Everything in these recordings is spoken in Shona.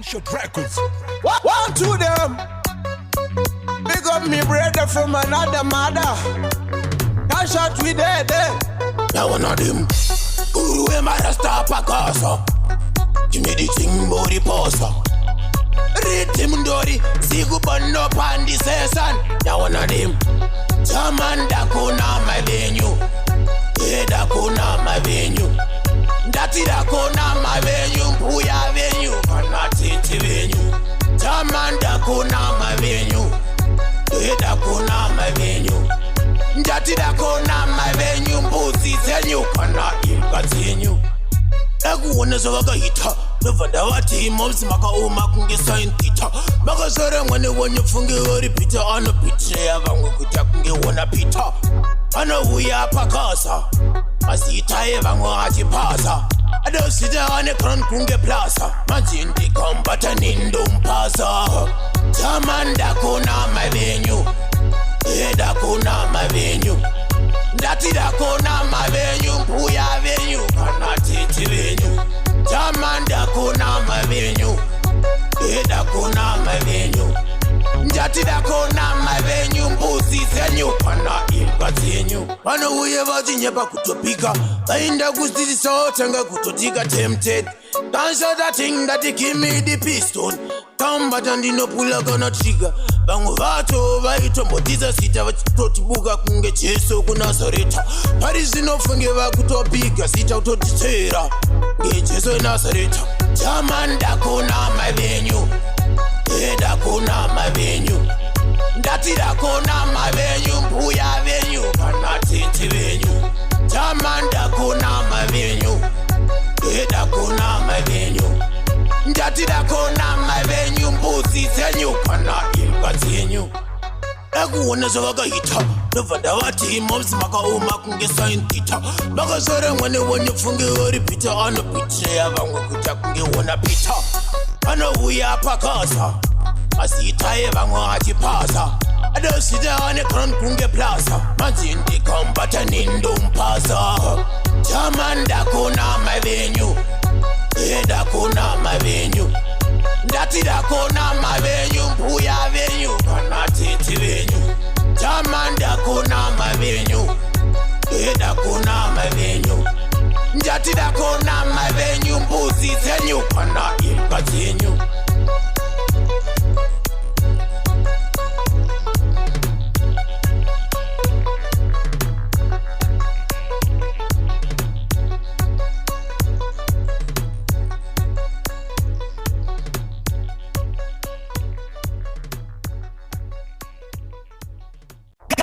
Gunshot records. One to them. Big up me brother from another mother. Gunshot we dead. Now one of them. Guru and my rasta pakasa. Give me the thing body pasa. Riddim dori. Sigu bando pandi sesan. Now one of them. Jaman Dakuona my venue. Dakuona my venue. Dati Dakuona my venue. Puya venue. Kanati venue. Jaman Dakuona my venue. Dakuona my venue. Dati Dakuona my venue. Pussy venue. Kanati venue. Dakuona soga hita. Novanda wati moms maka uma kunge sign tita. Maka sore mwene wanyo funge ori pita. Ano pitre ya vangu kuta kunge wana pita. Ano huya pakasa. Masita ya vangu haji pasa. Ado sida ane kran kunge plaza. Manjindi kambata nindo mpasa. Jaman Dakuona my venue. Dakuona my venue. Dati Dakuona my venue. Puya venue. Kanati venue. Jaman Dakuona my venue. Dakuona my venue. Dati Dakuona my venue. Pussy venue. Kana ilka venue. Ano uye vatinye pa kutopika. Bainda kustiti so tanga kutotika tempted. Gunshot that thing that they give me the piston. Tamba tandi no pula gonna trigger. Bangu vato vaito motiza sita vachitotibuka kunge cheso kuna sareta. Parisi no funge vakutopika sita utotitera. Nge cheso inasareta. Jaman Dakuona my venue. Dakuona my venue. Dati Dakuona my venue. Puya venue. Kanati venue. Jaman Dakuona my venue. Dakuona my venue. Dati Dakuona my venue. Pussy venue. Kana ilka venue. Dakuona soga hita. Novanda wati moms maka uma kunge sign tita. Maka sore mwene wanyo funge ori pita. Ano pitre ya vangu kuta kunge wana pita. Ano huya pakasa. Masita ya vangu haji pasa. Ado sida ane kran kunge plaza. Manjindi kambata nindo mpasa. Jaman Dakuona my venue. Dakuona my venue. Dati Dakuona my venue. Puya venue. Kanati venue. Jaman Dakuona my venue. Dakuona my venue. Dati Dakuona my venue. Pussy venue. Kana ilka venue.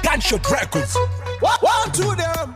Gunshot records. One to them.